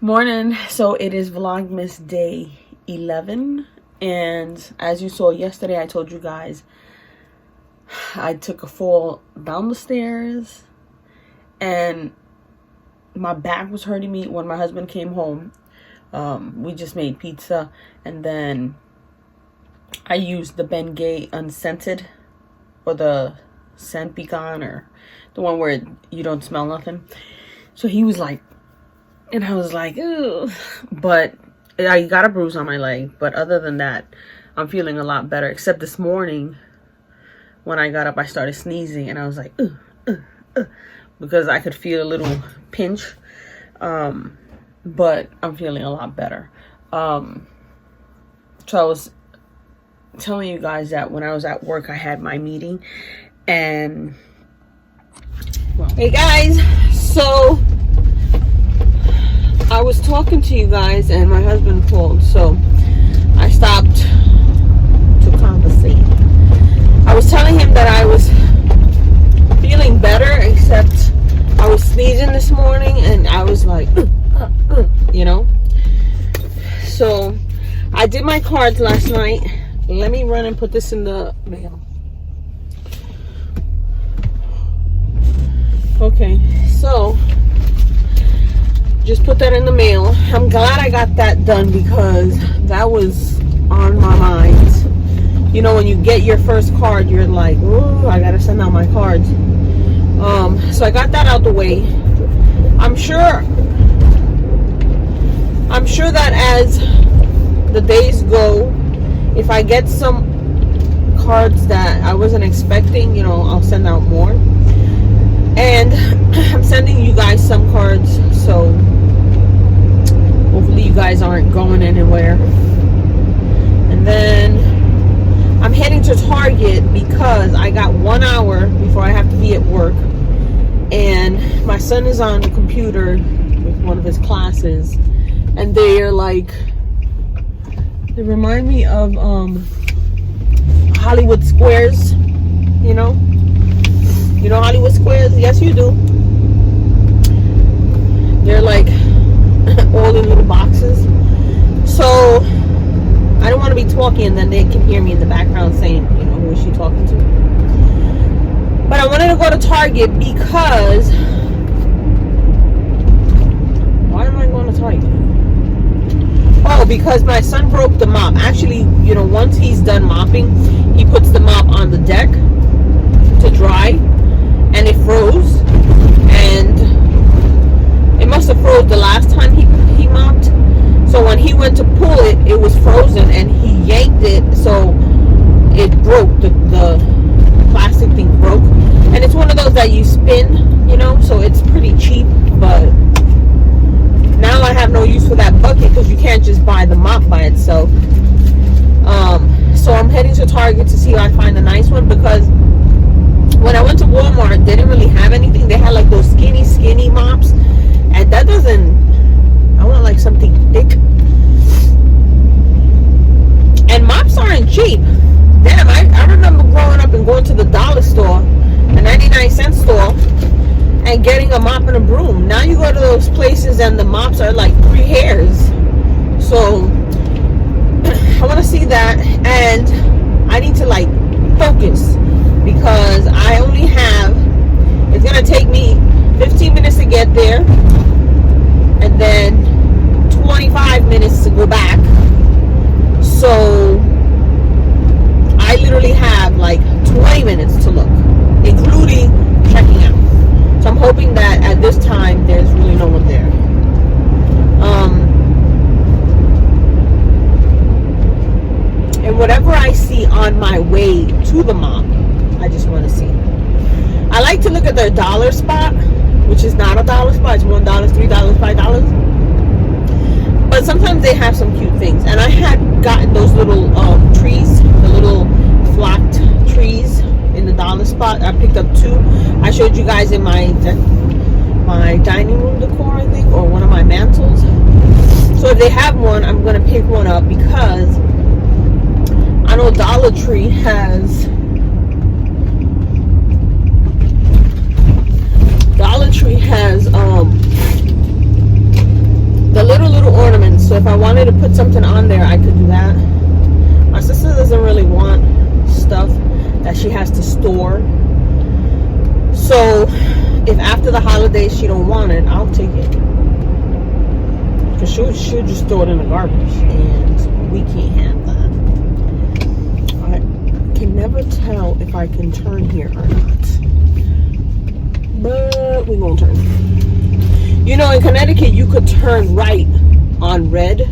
Morning. So it is Vlogmas day 11, and as you saw yesterday, I told you guys I took a fall down the stairs and my back was hurting me. When my husband came home, we just made pizza, and then I used the Bengay unscented, or the scent beacon, or the one where you don't smell nothing. So he was like, and I was like, ooh, but I got a bruise on my leg. But other than that, I'm feeling a lot better. Except this morning, when I got up, I started sneezing, and I was like, because I could feel a little pinch. But I'm feeling a lot better. So I was telling you guys that when I was at work, I had my meeting, and well, hey guys, so I was talking to you guys and my husband called, so I stopped to conversate. I was telling him that I was feeling better, except I was sneezing this morning and I was like, you know. So I did my cards last night. Let me run and put this in the mail. Okay, so just put that in the mail. I'm glad I got that done because that was on my mind. You know, when you get your first card, you're like, oh, I gotta send out my cards. So I got that out the way. I'm sure that as the days go, if I get some cards that I wasn't expecting, you know, I'll send out more. And I'm sending you guys some cards, so hopefully you guys aren't going anywhere. And then I'm heading to Target because I got 1 hour before I have to be at work. And my son is on the computer with one of his classes, and they're like, they remind me of Hollywood Squares, you know? You know Hollywood Squares? Yes, you do. They're like all in little boxes. So I don't want to be talking and then they can hear me in the background saying, you know, who is she talking to? But I wanted to go to Target because, why am I going to Target? Oh, because my son broke the mop. Actually, you know, once he's done mopping, he puts the mop on the deck to dry. And it froze, and it must have froze the last time he mopped. So when he went to pull it, it was frozen, and he yanked it, so it broke. The plastic thing broke, and it's one of those that you spin, you know, so it's pretty cheap. But now I have no use for that bucket because you can't just buy the mop by itself. So I'm heading to Target to see if I find a nice one, because when I went to Walmart, they didn't really have anything. They had like those skinny mops, and that doesn't, I want like something thick. And mops aren't cheap. Damn, I remember growing up and going to the dollar store, a 99-cent store, and getting a mop and a broom. Now you go to those places and the mops are like 3 hairs. So I want to see that, and I need to like focus, because I only have, it's going to take me 15 minutes to get there, and then 25 minutes to go back. So I literally have like 20 minutes to look, including checking out. So I'm hoping that at this time there's really no one there. And whatever I see on my way to the mop, I just want to see. I like to look at their dollar spot, which is not a dollar spot. It's $1, $3, $5. But sometimes they have some cute things. And I had gotten those little trees, the little flocked trees in the dollar spot. I picked up 2. I showed you guys in my dining room decor, I think, or one of my mantles. So if they have one, I'm going to pick one up, because I know Dollar Tree has little ornaments. So if I wanted to put something on there, I could do that. My sister doesn't really want stuff that she has to store. So if after the holidays she don't want it, I'll take it. Because she'll just throw it in the garbage. And we can't have that. I can never tell if I can turn here or not. But we won't turn. You know, in Connecticut, you could turn right on red.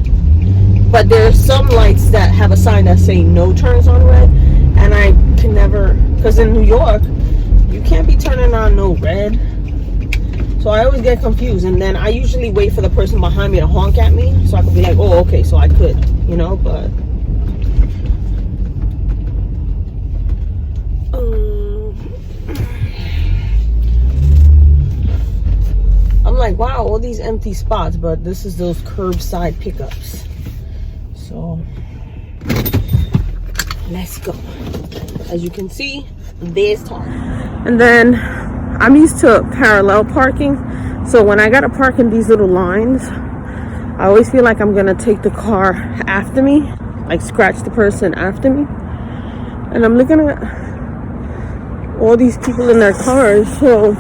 But there are some lights that have a sign that say no turns on red. And I can never, because in New York, you can't be turning on no red. So I always get confused. And then I usually wait for the person behind me to honk at me. So I could be like, oh, okay, so I could, you know, but. I'm like, wow, all these empty spots. But this is those curbside pickups. So let's go. As you can see, there's Target. And then I'm used to parallel parking. So when I gotta park in these little lines, I always feel like I'm gonna take the car after me, like scratch the person after me. And I'm looking at all these people in their cars. So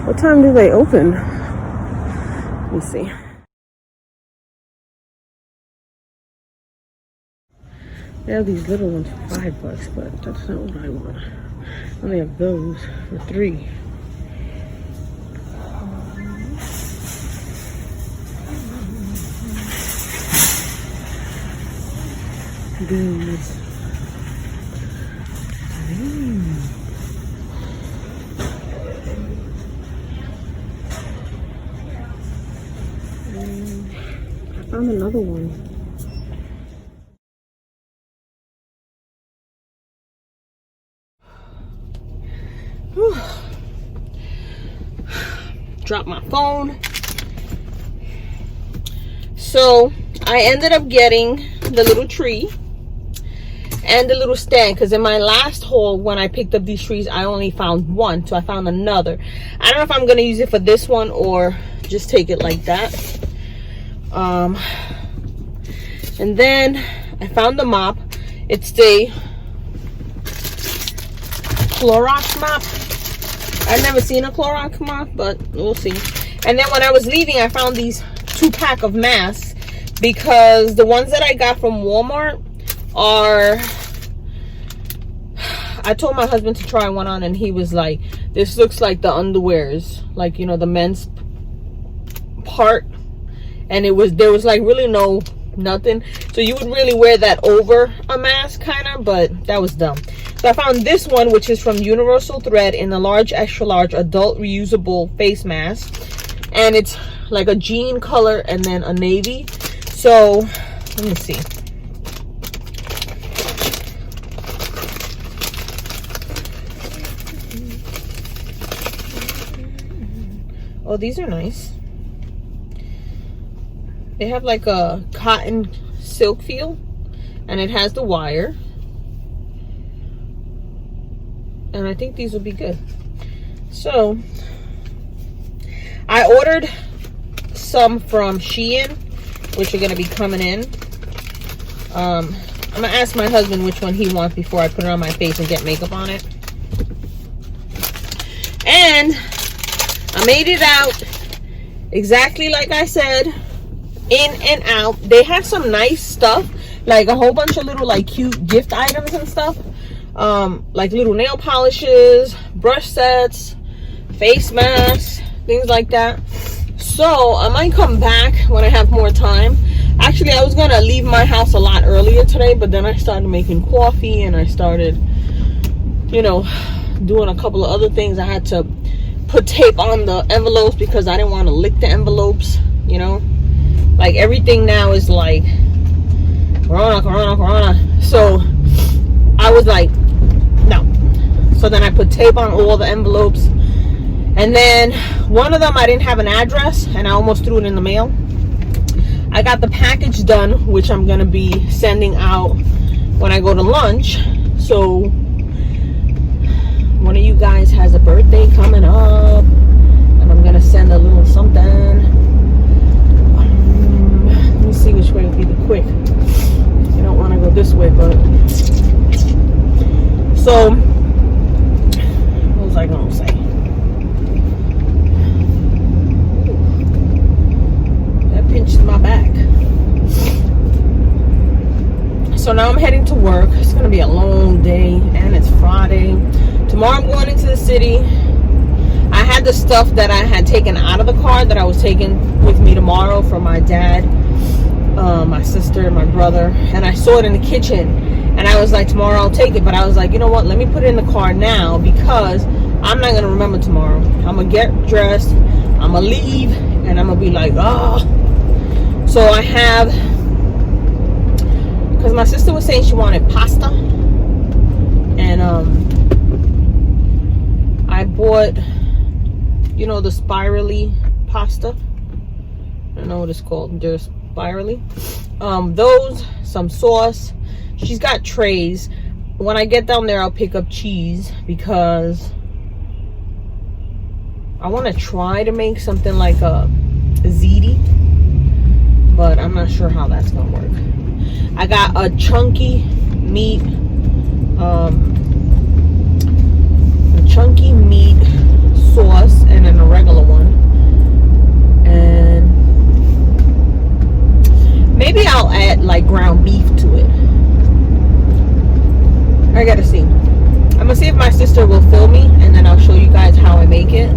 what time do they open? Let me see. They have these little ones for $5, but that's not what I want. And they have those for $3. These. I found another one. Dropped my phone. So I ended up getting the little tree and the little stand, because in my last haul when I picked up these trees I only found one, so I found another. I don't know if I'm gonna use it for this one or just take it like that. And then I found the mop. It's the Clorox mop. I've never seen a Clorox mop, but we'll see. And then when I was leaving, I found these 2-pack of masks, because the ones that I got from Walmart are, I told my husband to try one on and he was like, this looks like the underwears, like, you know, the men's part. And there was like really nothing. So you would really wear that over a mask kind of, but that was dumb. So I found this one, which is from Universal Thread, in a large, extra large adult reusable face mask. And it's like a jean color and then a navy. So let me see. Oh, these are nice. They have like a cotton silk feel, and it has the wire. And I think these will be good. So I ordered some from Shein, which are going to be coming in. I'm going to ask my husband which one he wants before I put it on my face and get makeup on it. And I made it out exactly like I said, in and out. They have some nice stuff, like a whole bunch of little like cute gift items and stuff. Like little nail polishes, brush sets, face masks, things like that. So I might come back when I have more time. Actually, I was gonna leave my house a lot earlier today, but then I started making coffee and I started, you know, doing a couple of other things. I had to put tape on the envelopes because I didn't want to lick the envelopes, you know. Like everything now is like corona, corona, corona. So I was like, no. So then I put tape on all the envelopes. And then one of them I didn't have an address and I almost threw it in the mail. I got the package done, which I'm gonna be sending out when I go to lunch. So one of you guys has a birthday coming up and I'm gonna send a little something. see which way would be the quick. You don't want to go this way, but so what was I gonna say? That pinched my back. So now I'm heading to work. It's gonna be a long day, and it's Friday. Tomorrow I'm going into the city. I had the stuff that I had taken out of the car that I was taking with me tomorrow for my dad, my sister, my brother, and I saw it in the kitchen, and I was like, tomorrow I'll take it. But I was like, you know what, let me put it in the car now, because I'm not gonna remember tomorrow. I'm gonna get dressed, I'm gonna leave, and I'm gonna be like, oh. So I have, because my sister was saying she wanted pasta, and I bought, you know, the spirally pasta. I don't know what it's called. They're spirally. Those, some sauce. She's got trays. When I get down there, I'll pick up cheese, because I want to try to make something like a ziti, but I'm not sure how that's gonna work. I got a chunky meat, sauce, and then a regular one, and maybe I'll add like ground beef to it. I gotta see. I'm gonna see if my sister will film me, and then I'll show you guys how I make it.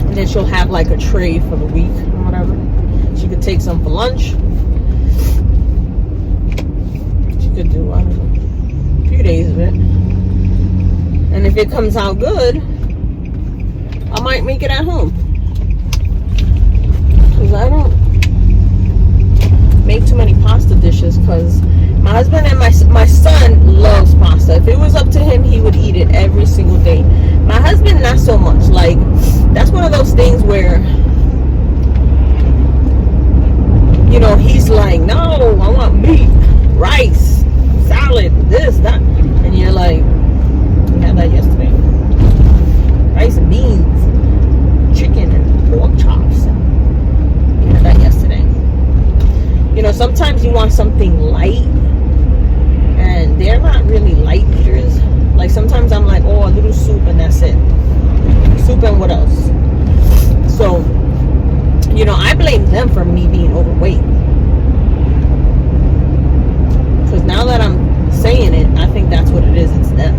And then she'll have like a tray for the week or whatever. She could take some for lunch. She could do, I don't know, a few days of it. And if it comes out good, I might make it at home. Because I don't make too many pasta dishes, because my husband and my son loves pasta. If it was up to him, he would eat it every single day. My husband, not so much. Like, that's one of those things where, you know, he's like, no, I want meat, rice, salad, this, that. And you're like, we had that yesterday. Rice and beans, chicken and pork chops. We had that yesterday. You know, sometimes you want something light, and they're not really light eaters. Like, sometimes I'm like, oh, a little soup and that's it. Soup and what else? So, you know, I blame them for me being overweight. Because now that I'm saying it, I think that's what it is. It's them.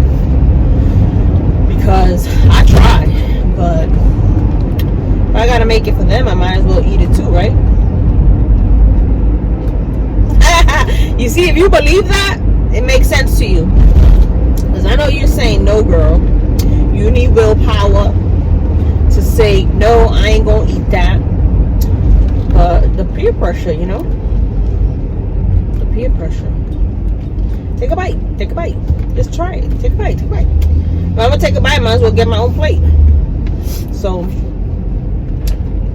Because I try, but if I gotta make it for them, I might as well eat it too, right? You see, if you believe that, it makes sense to you. Because I know you're saying, no, girl, you need willpower to say, no, I ain't gonna eat that. But the peer pressure, you know, the peer pressure. Take a bite, take a bite. Just try it. Take a bite, take a bite. If I'm gonna take a bite, I might as well get my own plate. So,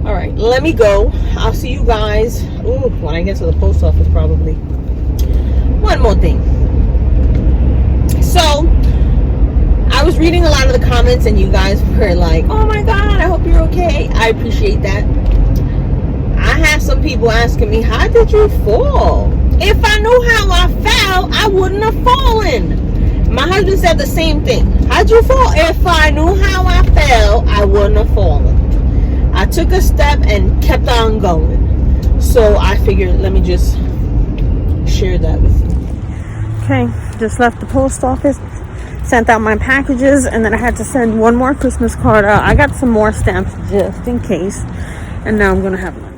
all right, let me go. I'll see you guys when I get to the post office, probably. One more thing. So, I was reading a lot of the comments, and you guys were like, oh my God, I hope you're okay. I appreciate that. I have some people asking me, how did you fall? If I knew how I fell, I wouldn't have fallen. My husband said the same thing. How'd you fall? If I knew how I fell, I wouldn't have fallen. I took a step and kept on going. So I figured, let me just share that with you. Okay, just left the post office, sent out my packages, and then I had to send one more Christmas card out. I got some more stamps just in case, and now I'm gonna have lunch.